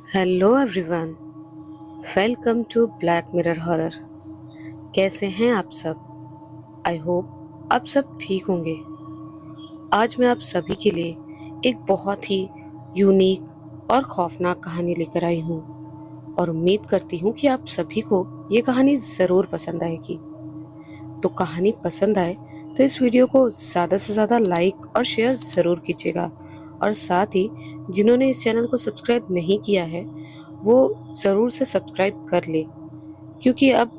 Hello everyone, welcome to Black Mirror Horror. कैसे हैं आप सब? आई होप आप सब ठीक होंगे। आज मैं आप सभी के लिए एक बहुत ही यूनिक और खौफनाक कहानी लेकर आई हूँ और उम्मीद करती हूँ कि आप सभी को ये कहानी ज़रूर पसंद आएगी। तो कहानी पसंद आए तो इस वीडियो को ज़्यादा से ज़्यादा लाइक और शेयर ज़रूर कीजिएगा और साथ ही जिन्होंने इस चैनल को सब्सक्राइब नहीं किया है वो ज़रूर से सब्सक्राइब कर ले, क्योंकि अब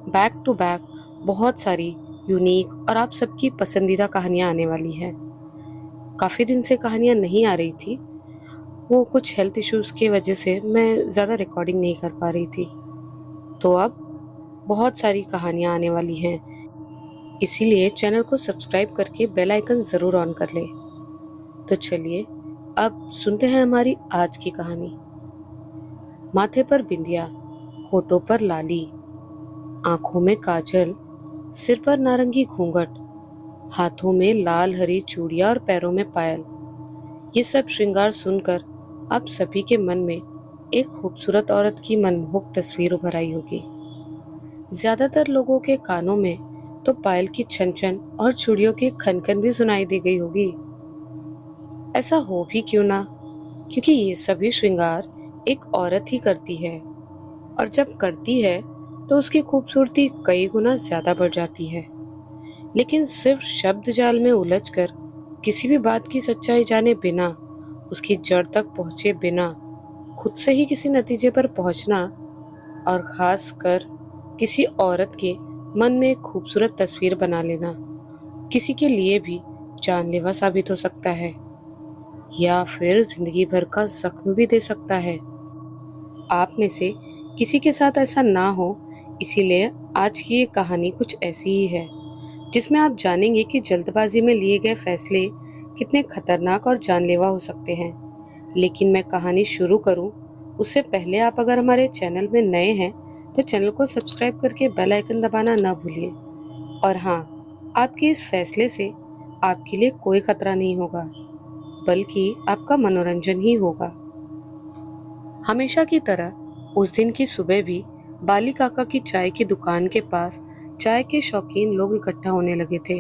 बैक टू बैक बहुत सारी यूनिक और आप सबकी पसंदीदा कहानियाँ आने वाली हैं। काफ़ी दिन से कहानियाँ नहीं आ रही थी, वो कुछ हेल्थ इश्यूज़ की वजह से मैं ज़्यादा रिकॉर्डिंग नहीं कर पा रही थी। तो अब बहुत सारी कहानियाँ आने वाली हैं, इसीलिए चैनल को सब्सक्राइब करके बेल आइकन ज़रूर ऑन कर ले। तो चलिए अब सुनते हैं हमारी आज की कहानी। माथे पर बिंदिया, होठों पर लाली, आंखों में काजल, सिर पर नारंगी घूंघट, हाथों में लाल हरी चूड़ियां और पैरों में पायल। ये सब श्रृंगार सुनकर आप सभी के मन में एक खूबसूरत औरत की मनमोहक तस्वीर उभर आई होगी। ज्यादातर लोगों के कानों में तो पायल की छन छन और चूड़ियों की खनखन भी सुनाई दी गई होगी। ऐसा हो भी क्यों ना, क्योंकि ये सभी श्रृंगार एक औरत ही करती है और जब करती है तो उसकी खूबसूरती कई गुना ज्यादा बढ़ जाती है। लेकिन सिर्फ शब्द जाल में उलझकर किसी भी बात की सच्चाई जाने बिना, उसकी जड़ तक पहुंचे बिना खुद से ही किसी नतीजे पर पहुंचना, और खास कर किसी औरत के मन में एक खूबसूरत तस्वीर बना लेना, किसी के लिए भी जानलेवा साबित हो सकता है या फिर जिंदगी भर का जख्म भी दे सकता है। आप में से किसी के साथ ऐसा ना हो, इसीलिए आज की ये कहानी कुछ ऐसी ही है, जिसमें आप जानेंगे कि जल्दबाजी में लिए गए फैसले कितने खतरनाक और जानलेवा हो सकते हैं। लेकिन मैं कहानी शुरू करूं उससे पहले आप अगर हमारे चैनल में नए हैं तो चैनल को सब्सक्राइब करके बेल आइकन दबाना ना भूलिए। और हाँ, आपके इस फैसले से आपके लिए कोई खतरा नहीं होगा, बल्कि आपका मनोरंजन ही होगा। हमेशा की तरह उस दिन की सुबह भी बाली काका की चाय की दुकान के पास चाय के शौकीन लोग इकट्ठा होने लगे थे।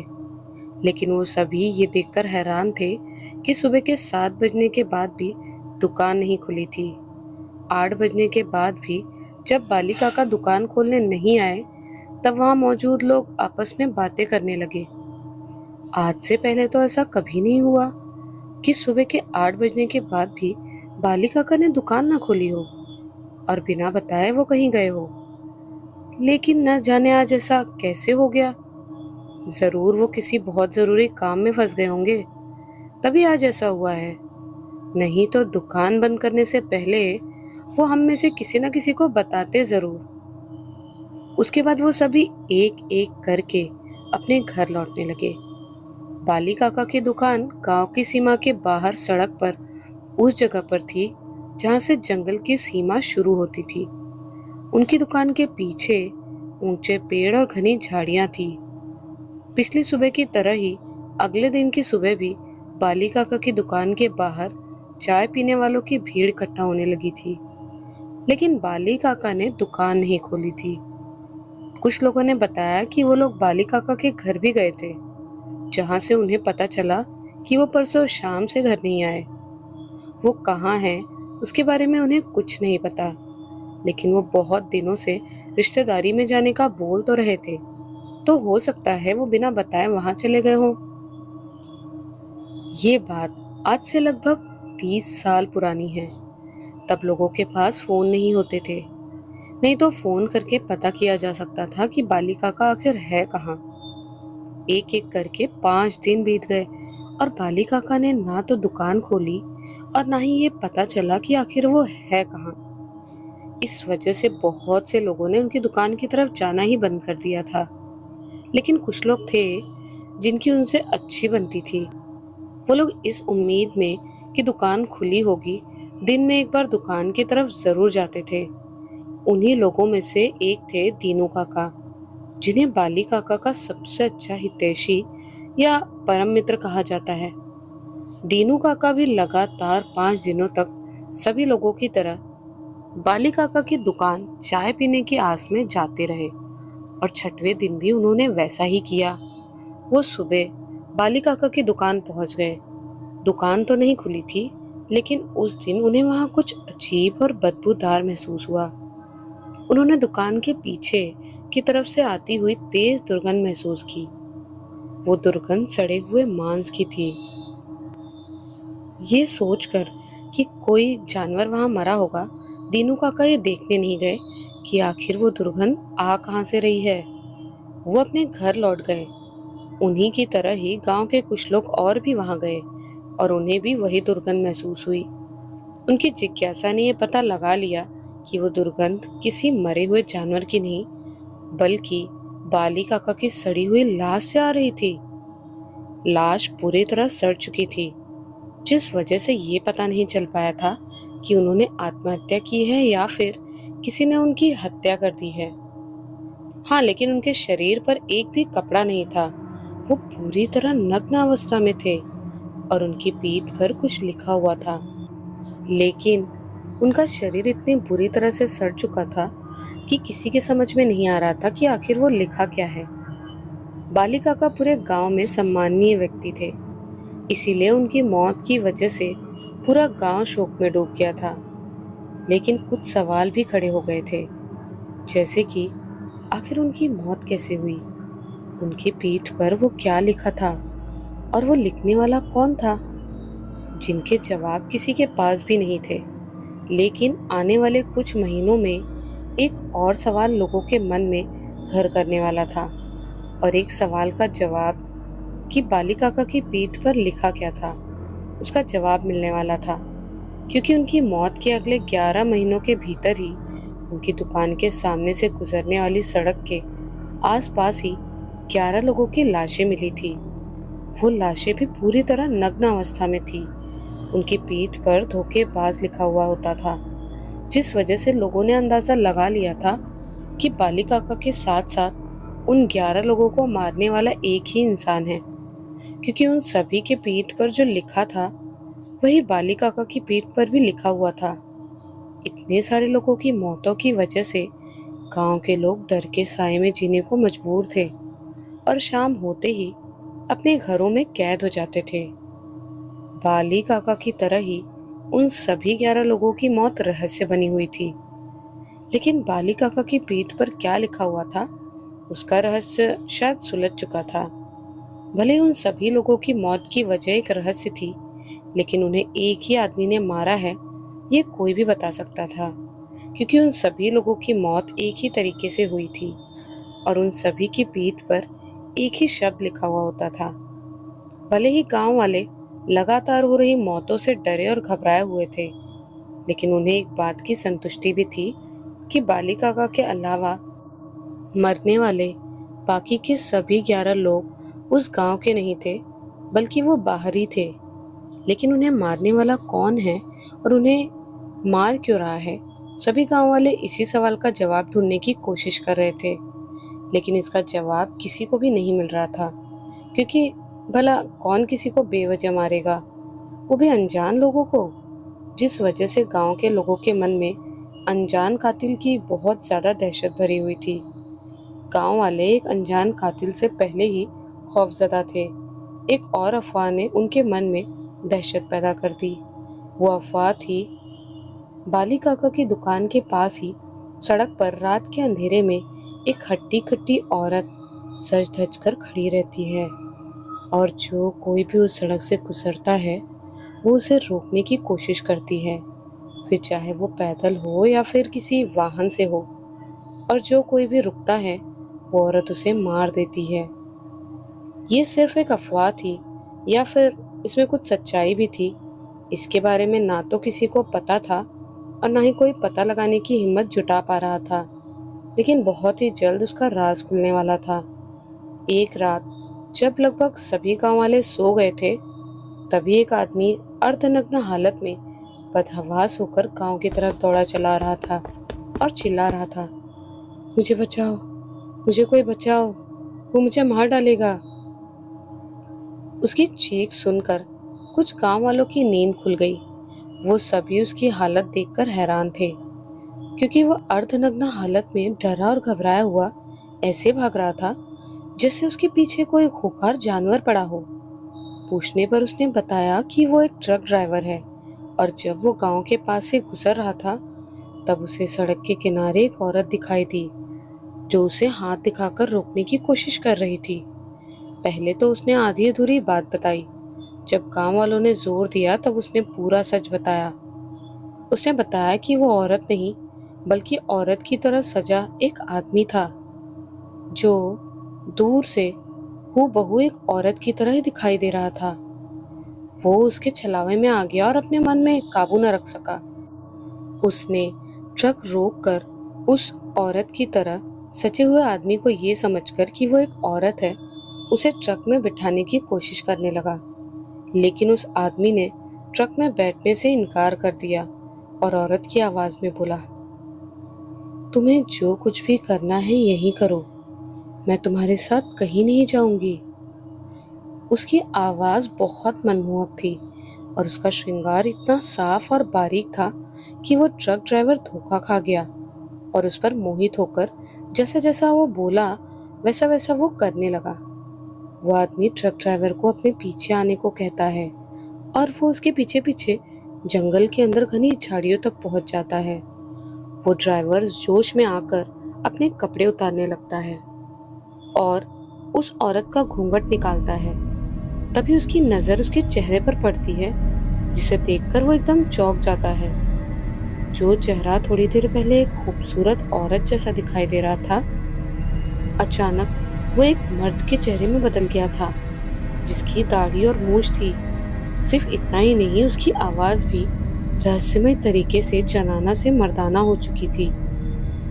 लेकिन वो सभी ये देखकर हैरान थे कि सुबह के 7 बजने के बाद भी दुकान नहीं खुली थी। 8 बजने के बाद भी जब बाली काका दुकान खोलने नहीं आए, तब वहां मौजूद लोग आपस में बातें करने लगे। आज से पहले तो ऐसा कभी नहीं हुआ कि सुबह के 8 बजने के बाद भी बाली काका ने दुकान ना खोली हो और बिना बताए वो कहीं गए हो। लेकिन न जाने आज ऐसा कैसे हो गया। जरूर वो किसी बहुत जरूरी काम में फंस गए होंगे, तभी आज ऐसा हुआ है। नहीं तो दुकान बंद करने से पहले वो हम में से किसी न किसी को बताते जरूर। उसके बाद वो सभी एक एक करके अपने घर लौटने लगे। बाली काका की दुकान गांव की सीमा के बाहर सड़क पर उस जगह पर थी जहां से जंगल की सीमा शुरू होती थी। उनकी दुकान के पीछे ऊंचे पेड़ और घनी झाड़ियां थी। पिछली सुबह की तरह ही अगले दिन की सुबह भी बाली काका की दुकान के बाहर चाय पीने वालों की भीड़ इकट्ठा होने लगी थी। लेकिन बाली काका ने दुकान नहीं खोली थी। कुछ लोगों ने बताया कि वो लोग बाली काका के घर भी गए थे, जहां से उन्हें पता चला कि वो परसों शाम से घर नहीं आए। वो कहाँ हैं उसके बारे में उन्हें कुछ नहीं पता, लेकिन वो बहुत दिनों से रिश्तेदारी में जाने का बोल तो रहे थे, तो हो सकता है वो बिना बताए वहां चले गए हों। ये बात आज से लगभग 30 साल पुरानी है। तब लोगों के पास फोन नहीं होते थे, नहीं तो फोन करके पता किया जा सकता था कि बाली काका आखिर है कहाँ। एक एक करके 5 दिन बीत गए और बाली काका ने ना तो दुकान खोली और ना ही ये पता चला कि आखिर वो है कहाँ। इस वजह से बहुत से लोगों ने उनकी दुकान की तरफ जाना ही बंद कर दिया था। लेकिन कुछ लोग थे जिनकी उनसे अच्छी बनती थी। वो लोग इस उम्मीद में कि दुकान खुली होगी, दिन में एक बार दुकान की तरफ जरूर जाते थे। उन्हीं लोगों में से एक थे दीनू काका, जिन्हें बाली काका का सबसे अच्छा हितैषी या परम मित्र कहा जाता है। दीनू काका भी लगातार 5 दिनों तक सभी लोगों की तरह बाली काका की दुकान चाय पीने की आस में जाते रहे और छठवें दिन भी उन्होंने वैसा ही किया। वो सुबह बाली काका की दुकान पहुंच गए। दुकान तो नहीं खुली थी, लेकिन उस दिन उन्हें वहां कुछ अजीब और बदबूदार महसूस हुआ। उन्होंने दुकान के पीछे की तरफ से आती हुई तेज दुर्गंध महसूस की। वो दुर्गंध सड़े हुए मांस की थी। ये सोचकर कि कोई जानवर वहां मरा होगा, दीनू काका ये देखने नहीं गए कि आखिर वो दुर्गंध आ कहां से रही है। वो अपने घर लौट गए। उन्हीं की तरह ही गांव के कुछ लोग और भी वहां गए और उन्हें भी वही दुर्गंध महसूस हुई। उनकी जिज्ञासा ने यह पता लगा लिया कि वो दुर्गंध किसी मरे हुए जानवर की नहीं, बल्कि बाली काका की सड़ी हुई लाश से आ रही थी। लाश पूरी तरह सड़ चुकी थी, जिस वजह से ये पता नहीं चल पाया था कि उन्होंने आत्महत्या की है या फिर किसी ने उनकी हत्या कर दी है। हाँ, लेकिन उनके शरीर पर एक भी कपड़ा नहीं था। वो पूरी तरह नग्न अवस्था में थे और उनकी पीठ पर कुछ लिखा हुआ था, लेकिन उनका शरीर इतनी बुरी तरह से सड़ चुका था कि किसी के समझ में नहीं आ रहा था कि आखिर वो लिखा क्या है। बाली काका पूरे गांव में सम्माननीय व्यक्ति थे, इसीलिए उनकी मौत की वजह से पूरा गांव शोक में डूब गया था। लेकिन कुछ सवाल भी खड़े हो गए थे, जैसे कि आखिर उनकी मौत कैसे हुई, उनकी पीठ पर वो क्या लिखा था और वो लिखने वाला कौन था, जिनके जवाब किसी के पास भी नहीं थे। लेकिन आने वाले कुछ महीनों में एक और सवाल लोगों के मन में घर करने वाला था, और एक सवाल का जवाब कि बाली काका की पीठ पर लिखा क्या था, उसका जवाब मिलने वाला था, क्योंकि उनकी मौत के अगले 11 महीनों के भीतर ही उनकी दुकान के सामने से गुजरने वाली सड़क के आसपास ही 11 लोगों की लाशें मिली थी। वो लाशें भी पूरी तरह नग्न अवस्था में थी। उनकी पीठ पर धोखेबाज लिखा हुआ होता था, जिस वजह से लोगों ने अंदाजा लगा लिया था कि बाली काका के साथ साथ उन 11 लोगों को मारने वाला एक ही इंसान है, क्योंकि उन सभी के पीठ पर जो लिखा था वही बाली काका की पीठ पर भी लिखा हुआ था। इतने सारे लोगों की मौतों की वजह से गांव के लोग डर के साए में जीने को मजबूर थे और शाम होते ही अपने घरों में कैद हो जाते थे। बाली काका की तरह ही उन सभी 11 लोगों की मौत रहस्य बनी हुई थी, लेकिन बाली काका की पीठ पर क्या लिखा हुआ था उसका रहस्य शायद सुलझ चुका था। भले उन सभी लोगों की मौत की वजह एक रहस्य थी, लेकिन उन्हें एक ही आदमी ने मारा है ये कोई भी बता सकता था, क्योंकि उन सभी लोगों की मौत एक ही तरीके से हुई थी और उन सभी की पीठ पर एक ही शब्द लिखा हुआ होता था। भले ही गांव वाले लगातार हो रही मौतों से डरे और घबराए हुए थे, लेकिन उन्हें एक बात की संतुष्टि भी थी कि बाली काका के अलावा मरने वाले बाकी के सभी 11 लोग उस गांव के नहीं थे, बल्कि वो बाहरी थे। लेकिन उन्हें मारने वाला कौन है और उन्हें मार क्यों रहा है, सभी गांव वाले इसी सवाल का जवाब ढूंढने की कोशिश कर रहे थे। लेकिन इसका जवाब किसी को भी नहीं मिल रहा था, क्योंकि भला कौन किसी को बेवजह मारेगा, वो भी अनजान लोगों को, जिस वजह से गांव के लोगों के मन में अनजान कातिल की बहुत ज्यादा दहशत भरी हुई थी। गांव वाले एक अनजान कातिल से पहले ही खौफजदा थे। एक और अफवाह ने उनके मन में दहशत पैदा कर दी। वो अफवाह थी बाली काका की दुकान के पास ही सड़क पर रात के अंधेरे में एक हट्टी कट्टी औरत सज धज कर खड़ी रहती है, और जो कोई भी उस सड़क से गुजरता है वो उसे रोकने की कोशिश करती है, फिर चाहे वो पैदल हो या फिर किसी वाहन से हो, और जो कोई भी रुकता है वो औरत उसे मार देती है। ये सिर्फ एक अफवाह थी या फिर इसमें कुछ सच्चाई भी थी, इसके बारे में ना तो किसी को पता था और ना ही कोई पता लगाने की हिम्मत जुटा पा रहा था। लेकिन बहुत ही जल्द उसका राज खुलने वाला था। एक रात जब लगभग सभी गांव वाले सो गए थे, तभी एक आदमी अर्धनग्न हालत में बदहवास होकर गांव की तरफ दौड़ा चला रहा था और चिल्ला रहा था, मुझे बचाओ, मुझे कोई बचाओ, वो मुझे मार डालेगा। उसकी चीख सुनकर कुछ गांव वालों की नींद खुल गई। वो सभी उसकी हालत देखकर हैरान थे। क्योंकि वो अर्धनग्न हालत में डरा और घबराया हुआ ऐसे भाग रहा था जैसे उसके पीछे कोई खूंखार जानवर पड़ा हो। पूछने पर उसने बताया कि वो एक ट्रक ड्राइवर है और जब वो गांव के पास से गुजर रहा था तब उसे सड़क के किनारे एक औरत दिखाई दी जो उसे हाथ दिखाकर रोकने की कोशिश कर रही थी। पहले तो उसने आधी अधूरी बात बताई। जब गांव वालों ने जोर दिया तब उसने पूरा सच बताया। उसने बताया कि वो औरत नहीं बल्कि औरत की तरह सजा एक आदमी था जो दूर से हूबहू एक औरत की तरह ही दिखाई दे रहा था। वो उसके छलावे में आ गया और अपने मन में काबू न रख सका। उसने ट्रक रोककर उस औरत की तरह सचे हुए आदमी को ये समझकर कि वो एक औरत है उसे ट्रक में बिठाने की कोशिश करने लगा। लेकिन उस आदमी ने ट्रक में बैठने से इनकार कर दिया और औरत की आवाज में बोला, तुम्हें जो कुछ भी करना है यही करो, मैं तुम्हारे साथ कहीं नहीं जाऊंगी। उसकी आवाज बहुत मनमोहक थी और उसका श्रृंगार इतना साफ और बारीक था कि वो ट्रक ड्राइवर धोखा खा गया और उस पर मोहित होकर जैसा जैसा वो बोला वैसा वैसा वो करने लगा। वो आदमी ट्रक ड्राइवर को अपने पीछे आने को कहता है और वो उसके पीछे पीछे जंगल के अंदर घनी झाड़ियों तक पहुंच जाता है। वो ड्राइवर जोश में आकर अपने कपड़े उतारने लगता है और उस औरत का घूंघट निकालता है। तभी उसकी नजर उसके चेहरे पर पड़ती है जिसे देखकर वो एकदम चौंक जाता है। जो चेहरा थोड़ी देर पहले एक खूबसूरत औरत जैसा दिखाई दे रहा था अचानक वो एक मर्द के चेहरे में बदल गया था जिसकी दाढ़ी और मूंछ थी। सिर्फ इतना ही नहीं, उसकी आवाज भी रहस्यमय तरीके से जनाना से मर्दाना हो चुकी थी।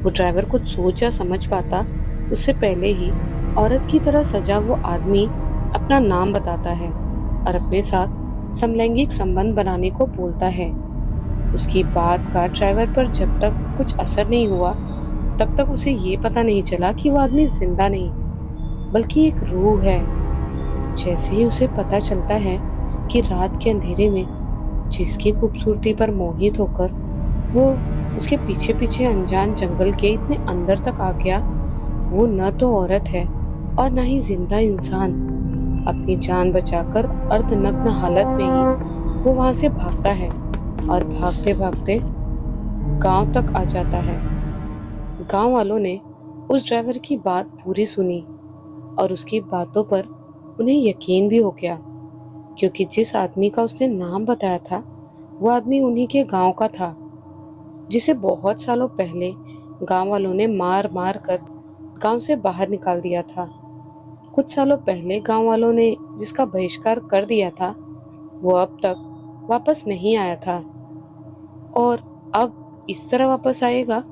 वो ड्राइवर कुछ सोच या समझ पाता उससे पहले ही औरत की तरह सजा वो आदमी अपना नाम बताता है और अपने साथ समलैंगिक संबंध बनाने को बोलता है। उसकी बात का ड्राइवर पर जब तक कुछ असर नहीं हुआ तब तक उसे ये पता नहीं चला कि वो आदमी जिंदा नहीं बल्कि एक रूह है। जैसे ही उसे पता चलता है कि रात के अंधेरे में जिसकी खूबसूरती पर मोहित होकर वो उसके पीछे पीछे अनजान जंगल के इतने अंदर तक आ गया, वो न तो औरत है और न ही जिंदा इंसान। अपनी जान बचाकर अर्धनग्न हालत में ही वो वहां से भागता है और भागते भागते गांव तक आ जाता है। गांव वालों ने उस ड्राइवर की बात पूरी सुनी और उसकी बातों पर उन्हें यकीन भी हो गया क्योंकि जिस आदमी का उसने नाम बताया था वो आदमी उन्हीं के गांव का था जिसे बहुत सालों पहले गांव वालों ने मार मार कर गांव से बाहर निकाल दिया था। कुछ सालों पहले गांव वालों ने जिसका बहिष्कार कर दिया था वो अब तक वापस नहीं आया था और अब इस तरह वापस आएगा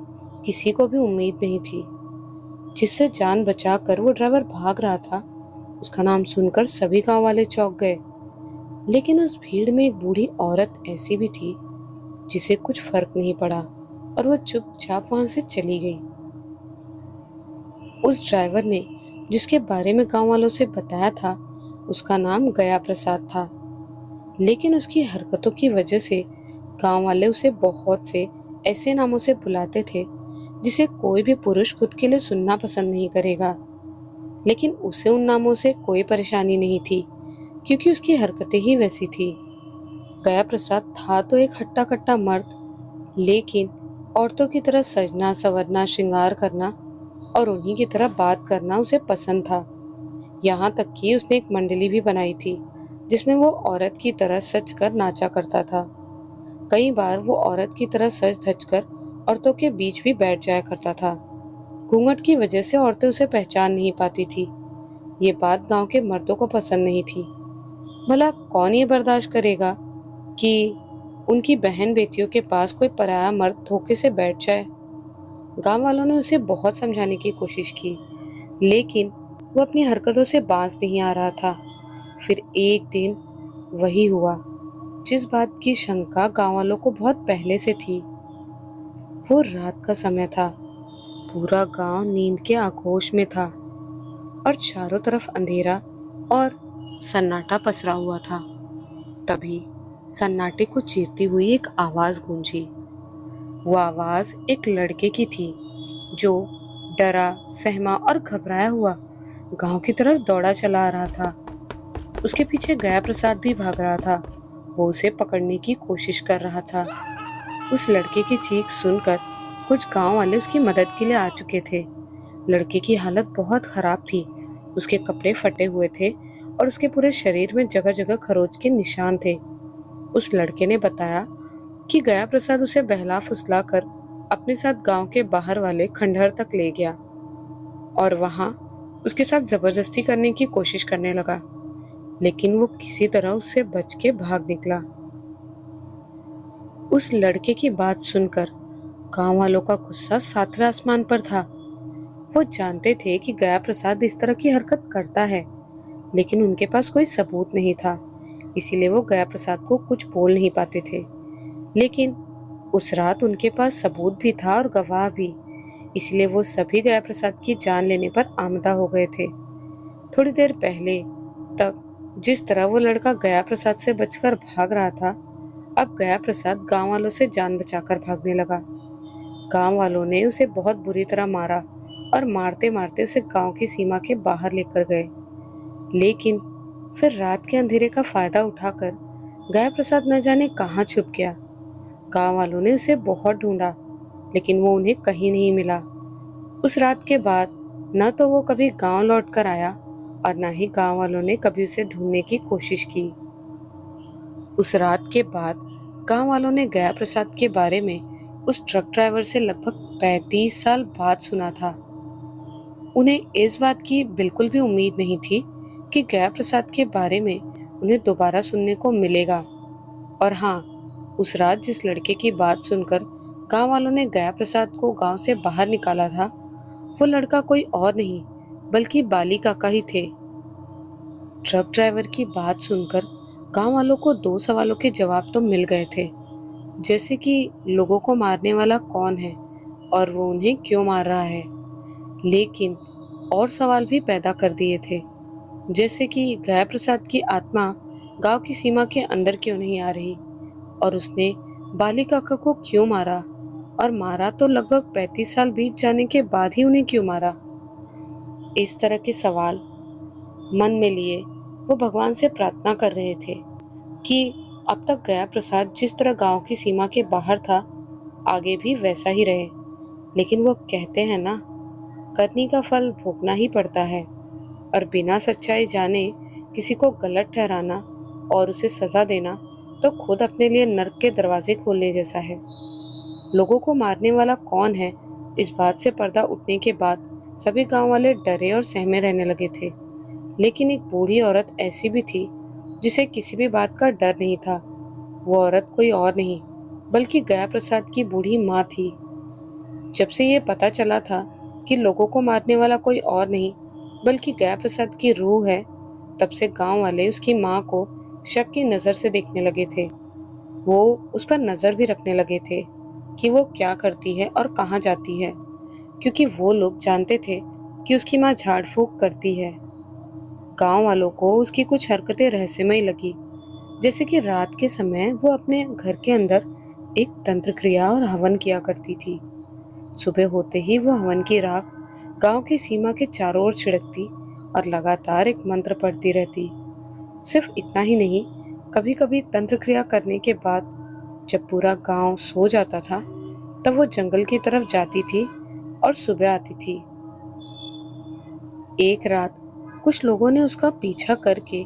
किसी को भी उम्मीद नहीं थी। जिससे जान बचाकर वो ड्राइवर भाग रहा था उसका नाम सुनकर सभी गांव वाले चौंक गए। लेकिन उस भीड़ में एक बूढ़ी औरत ऐसी भी थी जिसे कुछ फर्क नहीं पड़ा और वो चुपचाप वहां से चली गई। उस ड्राइवर ने जिसके बारे में गांव वालों से बताया था उसका नाम गया प्रसाद था। लेकिन उसकी हरकतों की वजह से गांव वाले उसे बहुत से ऐसे नामों से बुलाते थे जिसे कोई भी पुरुष खुद के लिए सुनना पसंद नहीं करेगा। लेकिन उसे उन नामों से कोई परेशानी नहीं थी क्योंकि उसकी हरकतें ही वैसी थी। गया प्रसाद था तो एक हट्टा कट्टा मर्द, लेकिन औरतों की तरह सजना संवरना श्रृंगार करना और उन्हीं की तरह बात करना उसे पसंद था। यहाँ तक कि उसने एक मंडली भी बनाई थी जिसमें वो औरत की तरह सज कर नाचा करता था। कई बार वो औरत की तरह सज धज कर औरतों के बीच भी बैठ जाया करता था। घूंघट की वजह से औरतें उसे पहचान नहीं पाती थी। ये बात गांव के मर्दों को पसंद नहीं थी। भला कौन ये बर्दाश्त करेगा कि उनकी बहन बेटियों के पास कोई पराया मर्द धोखे से बैठ जाए। गांव वालों ने उसे बहुत समझाने की कोशिश की लेकिन वो अपनी हरकतों से बाज नहीं आ रहा था। फिर एक दिन वही हुआ जिस बात की शंका गांव वालों को बहुत पहले से थी। वो रात का समय था। पूरा गांव नींद के आगोश में था और चारों तरफ अंधेरा और सन्नाटा पसरा हुआ था। तभी सन्नाटे को चीरती हुई एक आवाज गूंजी, वो आवाज एक लड़के की थी जो डरा, सहमा और घबराया हुआ गांव की तरफ दौड़ा चला आ रहा था। उसके पीछे गया प्रसाद भी भाग रहा था। वो उसे पकड़ने की कोशिश कर रहा था। उस लड़के की चीख सुनकर कुछ गांव वाले उसकी मदद के लिए आ चुके थे। लड़के की हालत बहुत खराब थी। उसके कपड़े फटे हुए थे और उसके पूरे शरीर में जगह जगह खरोच के निशान थे। उस लड़के ने बताया कि गया प्रसाद उसे बहला फुसला कर अपने साथ गांव के बाहर वाले खंडहर तक ले गया और वहां उसके साथ जबरदस्ती करने की कोशिश करने लगा, लेकिन वो किसी तरह उससे बच के भाग निकला। उस लड़के की बात सुनकर गांव वालों का गुस्सा सातवें आसमान पर था। वो जानते थे कि गया प्रसाद इस तरह की हरकत करता है, लेकिन उनके पास कोई सबूत नहीं था, इसीलिए वो गया प्रसाद को कुछ बोल नहीं पाते थे। लेकिन उस रात उनके पास सबूत भी था और गवाह भी, इसलिए वो सभी गया प्रसाद की जान लेने पर आमदा हो गए थे। थोड़ी देर पहले तक जिस तरह वो लड़का गया प्रसाद से बचकर भाग रहा था, अब गया प्रसाद गांव वालों से जान बचाकर भागने लगा। गांव वालों ने उसे बहुत बुरी तरह मारा और मारते मारते उसे गांव की सीमा के बाहर लेकर गए। लेकिन फिर रात के अंधेरे का फायदा उठाकर गया प्रसाद न जाने कहाँ छुप गया। गांव वालों ने उसे बहुत ढूंढा, लेकिन वो उन्हें कहीं नहीं मिला। उस रात के बाद न तो वो कभी गांव लौट कर आया और न ही गांव वालों ने कभी उसे ढूंढने की कोशिश की। उस रात के बाद गांव वालों ने गया प्रसाद के बारे में उस ट्रक ड्राइवर से लगभग 35 साल बाद सुना था। उन्हें इस बात की बिल्कुल भी उम्मीद नहीं थी कि गया प्रसाद के बारे में उन्हें दोबारा सुनने को मिलेगा। और हाँ, उस रात जिस लड़के की बात सुनकर गांव वालों ने गया प्रसाद को गांव से बाहर निकाला था, वो लड़का कोई और नहीं बल्कि बाली काका ही थे। ट्रक ड्राइवर की बात सुनकर गांव वालों को 2 सवालों के जवाब तो मिल गए थे, जैसे कि लोगों को मारने वाला कौन है और वो उन्हें क्यों मार रहा है। लेकिन और सवाल भी पैदा कर दिए थे, जैसे कि गया प्रसाद की आत्मा गांव की सीमा के अंदर क्यों नहीं आ रही और उसने बाली काका को क्यों मारा, और मारा तो लगभग 35 साल बीत जाने के बाद ही उन्हें क्यों मारा। इस तरह के सवाल मन में लिए वो भगवान से प्रार्थना कर रहे थे कि अब तक गया प्रसाद जिस तरह गांव की सीमा के बाहर था, आगे भी वैसा ही रहे। लेकिन वो कहते हैं ना, करनी का फल भोगना ही पड़ता है, और बिना सच्चाई जाने किसी को गलत ठहराना और उसे सजा देना तो खुद अपने लिए नर्क के दरवाजे खोलने जैसा है। लोगों को मारने वाला कौन है, इस बात से पर्दा उठने के बाद सभी गांव वाले डरे और सहमे रहने लगे थे। लेकिन एक बूढ़ी औरत ऐसी भी थी जिसे किसी भी बात का डर नहीं था। वो औरत कोई और नहीं बल्कि गया प्रसाद की बूढ़ी माँ थी। जब से ये पता चला था कि लोगों को मारने वाला कोई और नहीं बल्कि गया प्रसाद की रूह है, तब से गांव वाले उसकी माँ को शक की नज़र से देखने लगे थे। वो उस पर नज़र भी रखने लगे थे कि वो क्या करती है और कहाँ जाती है, क्योंकि वो लोग जानते थे कि उसकी माँ झाड़ फूक करती है। गांव वालों को उसकी कुछ हरकतें रहस्यमय लगी, जैसे कि रात के समय वो अपने घर के अंदर एक तंत्र क्रिया और हवन किया करती थी। सुबह होते ही वो हवन की राख गांव की सीमा के चारों ओर छिड़कती और लगातार एक मंत्र पढ़ती रहती। सिर्फ इतना ही नहीं, कभी कभी तंत्र क्रिया करने के बाद जब पूरा गांव सो जाता था, तब वो जंगल की तरफ जाती थी और सुबह आती थी। एक रात कुछ लोगों ने उसका पीछा करके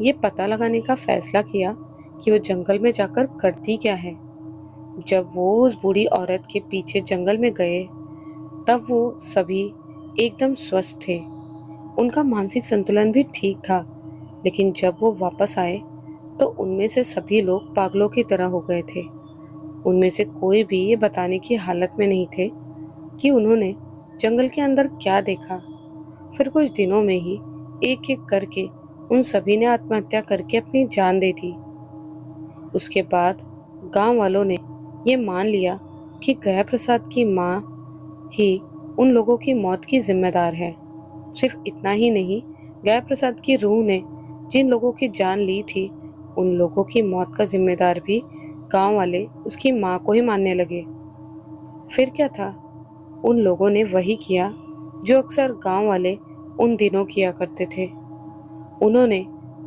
ये पता लगाने का फैसला किया कि वो जंगल में जाकर करती क्या है। जब वो उस बूढ़ी औरत के पीछे जंगल में गए, तब वो सभी एकदम स्वस्थ थे। उनका मानसिक संतुलन भी ठीक था, लेकिन जब वो वापस आए तो उनमें से सभी लोग पागलों की तरह हो गए थे। उनमें से कोई भी ये बताने की हालत में नहीं थे कि उन्होंने जंगल के अंदर क्या देखा। फिर कुछ दिनों में ही एक एक करके उन सभी ने आत्महत्या करके अपनी जान दे दी। उसके बाद गांव वालों ने ये मान लिया कि गया प्रसाद की माँ ही उन लोगों की मौत की जिम्मेदार है। सिर्फ इतना ही नहीं, गया प्रसाद की रूह ने जिन लोगों की जान ली थी, उन लोगों की मौत का जिम्मेदार भी गांव वाले उसकी माँ को ही मानने लगे। फिर क्या था, उन लोगों ने वही किया जो अक्सर गांव वाले उन दिनों किया करते थे। उन्होंने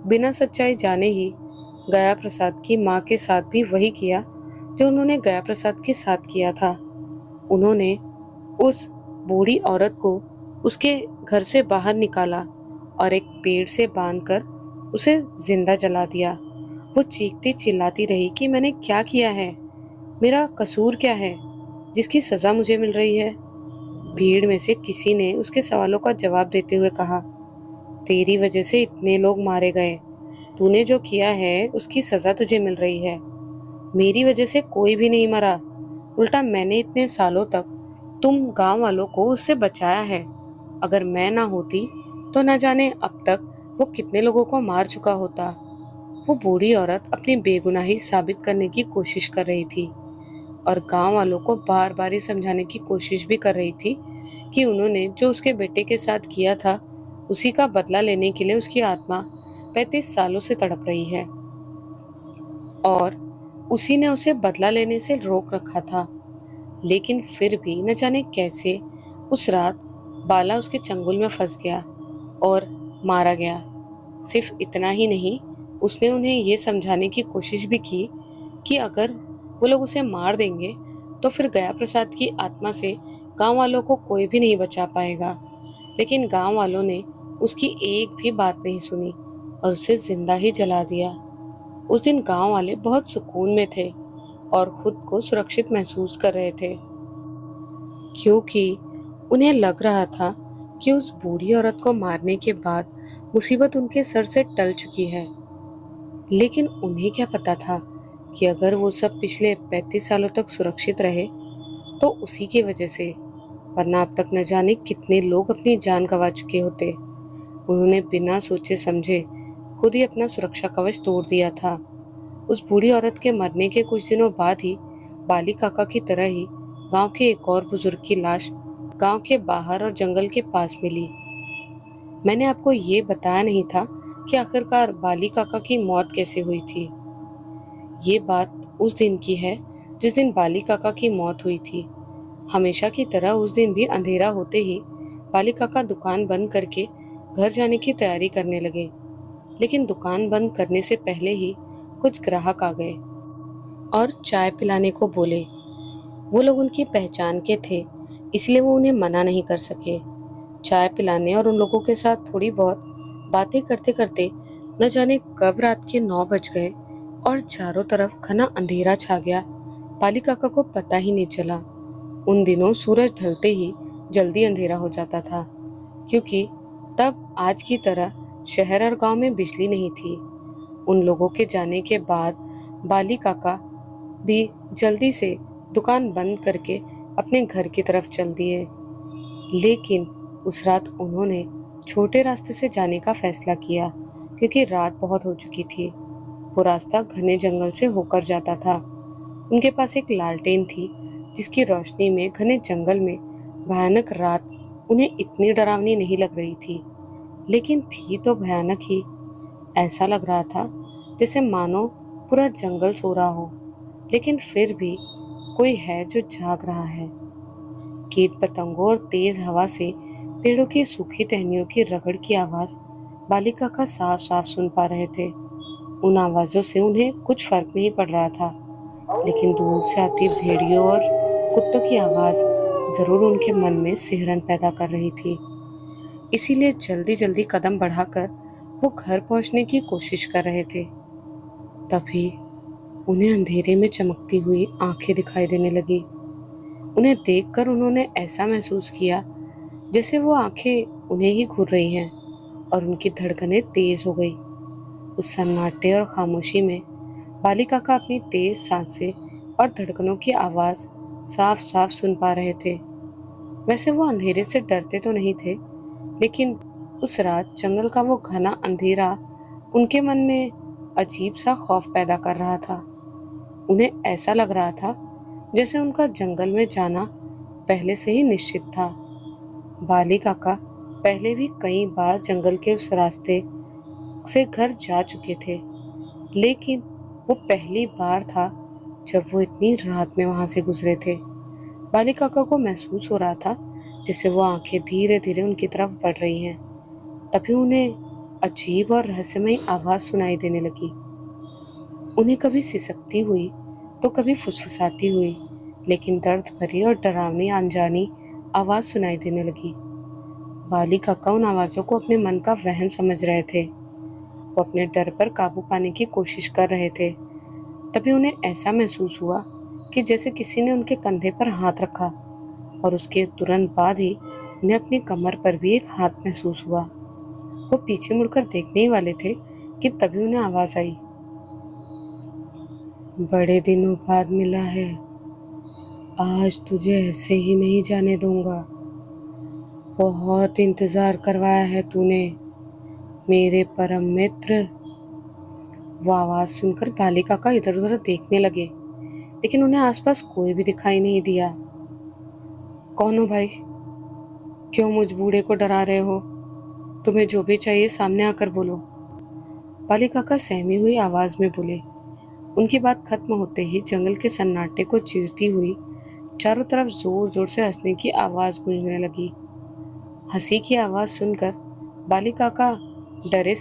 बिना सच्चाई जाने ही गया प्रसाद की माँ के साथ भी वही किया जो उन्होंने गया प्रसाद के साथ किया था। उन्होंने उस बूढ़ी औरत को उसके घर से बाहर निकाला और एक पेड़ से बांधकर उसे जिंदा जला दिया। वो चीखती चिल्लाती रही कि मैंने क्या किया है, मेरा कसूर क्या है जिसकी सजा मुझे मिल रही है। भीड़ में से किसी ने उसके सवालों का जवाब देते हुए कहा, तेरी वजह से इतने लोग मारे गए, तूने जो किया है उसकी सजा तुझे मिल रही है। मेरी वजह से कोई भी नहीं मरा, उल्टा मैंने इतने सालों तक तुम गांव वालों को उससे बचाया है। अगर मैं ना होती तो न जाने अब तक वो कितने लोगों को मार चुका होता। वो बूढ़ी औरत अपनी बेगुनाही साबित करने की कोशिश कर रही थी और गांव वालों को बार बार ये समझाने की कोशिश भी कर रही थी कि उन्होंने जो उसके बेटे के साथ किया था उसी का बदला लेने के लिए उसकी आत्मा 35 सालों से तड़प रही है और उसी ने उसे बदला लेने से रोक रखा था। लेकिन फिर भी न जाने कैसे उस रात बाला उसके चंगुल में फंस गया और मारा गया। सिर्फ इतना ही नहीं, उसने उन्हें ये समझाने की कोशिश भी की कि अगर वो लोग उसे मार देंगे तो फिर गया प्रसाद की आत्मा से गांव वालों को कोई भी नहीं बचा पाएगा। लेकिन गांव वालों ने उसकी एक भी बात नहीं सुनी और उसे जिंदा ही जला दिया। उस दिन गांव वाले बहुत सुकून में थे और खुद को सुरक्षित महसूस कर रहे थे, क्योंकि उन्हें लग रहा था कि उस बूढ़ी औरत को मारने के बाद मुसीबत उनके सर से टल चुकी है। लेकिन उन्हें क्या पता था कि अगर वो सब पिछले 35 सालों तक सुरक्षित रहे तो उसी की वजह से, वरना अब तक न जाने कितने लोग अपनी जान गंवा चुके होते। उन्होंने बिना सोचे समझे खुद ही अपना सुरक्षा कवच तोड़ दिया था। उस बूढ़ी औरत के मरने के कुछ दिनों बाद ही बाली काका की तरह ही गांव के एक और बुजुर्ग की लाश गांव के बाहर और जंगल के पास मिली। मैंने आपको ये बताया नहीं था कि आखिरकार बाली काका की मौत कैसे हुई थी। ये बात उस दिन की है जिस दिन बाली काका की मौत हुई थी। हमेशा की तरह उस दिन भी अंधेरा होते ही बाली काका दुकान बंद करके घर जाने की तैयारी करने लगे। लेकिन दुकान बंद करने से पहले ही कुछ ग्राहक आ गए और चाय पिलाने को बोले। वो लोग उनकी पहचान के थे, इसलिए वो उन्हें मना नहीं कर सके। चाय पिलाने और उन लोगों के साथ थोड़ी बहुत बातें करते करते न जाने कब रात के 9 बज गए और चारों तरफ घना अंधेरा छा गया। बाली काका को पता ही नहीं चला। उन दिनों सूरज ढलते ही जल्दी अंधेरा हो जाता था, क्योंकि तब आज की तरह शहर और गांव में बिजली नहीं थी। उन लोगों के जाने के बाद बाली काका भी जल्दी से दुकान बंद करके अपने घर की तरफ चल दिए। लेकिन उस रात उन्होंने छोटे रास्ते से जाने का फैसला किया, क्योंकि रात बहुत हो चुकी थी। वो रास्ता घने जंगल से होकर जाता था। उनके पास एक लालटेन थी जिसकी रोशनी में घने जंगल में भयानक रात उन्हें इतनी डरावनी नहीं लग रही थी, लेकिन थी तो भयानक ही। ऐसा लग रहा था जैसे मानो पूरा जंगल सो रहा हो, लेकिन फिर भी कोई है जो जाग रहा है। कीट पतंगों और तेज हवा से पेड़ों की सूखी टहनियों की रगड़ की आवाज बालिका का साफ साफ सुन पा रहे थे। उन आवाजों से उन्हें कुछ फर्क नहीं पड़ रहा था, लेकिन दूर से आती भेड़ियों और कुत्तों की आवाज जरूर उनके मन में सिहरन पैदा कर रही थी। इसीलिए जल्दी जल्दी कदम बढ़ाकर वो घर पहुंचने की कोशिश कर रहे थे। तभी उन्हें अंधेरे में चमकती हुई आंखें दिखाई देने लगी। उन्हें देखकर उन्होंने ऐसा महसूस किया जैसे वो आंखें उन्हें ही घूर रही हैं और उनकी धड़कनें तेज हो गई। उस सन्नाटे और खामोशी में बालिका का अपनी तेज सांसें और धड़कनों की आवाज साफ साफ सुन पा रहे थे। वैसे वो अंधेरे से डरते तो नहीं थे, लेकिन उस रात जंगल का वो घना अंधेरा उनके मन में अजीब सा खौफ पैदा कर रहा था। उन्हें ऐसा लग रहा था जैसे उनका जंगल में जाना पहले से ही निश्चित था। बाली काका पहले भी कई बार जंगल के उस रास्ते से घर जा चुके थे, लेकिन वो पहली बार था जब वो इतनी रात में वहां से गुजरे थे। बाली काका को महसूस हो रहा था जैसे वो आंखें धीरे धीरे उनकी तरफ बढ़ रही हैं। तभी उन्हें अजीब और रहस्यमयी आवाज सुनाई देने लगी। उन्हें कभी सिसकती हुई तो कभी फुसफुसाती हुई, लेकिन दर्द भरी और डरावनी अनजानी आवाज सुनाई देने लगी। बाली काका उन आवाजों को अपने मन का वहम समझ रहे थे। वो अपने डर पर काबू पाने की कोशिश कर रहे थे। तभी उन्हें ऐसा महसूस हुआ कि जैसे किसी ने उनके कंधे पर हाथ रखा, और उसके तुरंत बाद ही उन्हें अपनी कमर पर भी एक हाथ महसूस हुआ। वो पीछे मुड़कर देखने ही वाले थे कि तभी उन्हें आवाज आई, बड़े दिनों बाद मिला है, आज तुझे ऐसे ही नहीं जाने दूंगा। बहुत इंतजार करवाया है तूने, मेरे परम मित्र। वो आवाज सुनकर बाली काका इधर उधर देखने लगे, लेकिन उन्हें आसपास कोई भी दिखाई नहीं दिया। कौन हो भाई? क्यों मुझ बूढ़े को डरा रहे हो? तुम्हें जो भी चाहिए सामने आकर बोलो। बाली काका सहमी हुई आवाज में बोले। उनकी बात खत्म होते ही जंगल के सन्नाटे को चीरती हुई चारों तरफ जोर जोर से हंसने की आवाज गूंजने लगी। हंसी की आवाज सुनकर बाली काका डरे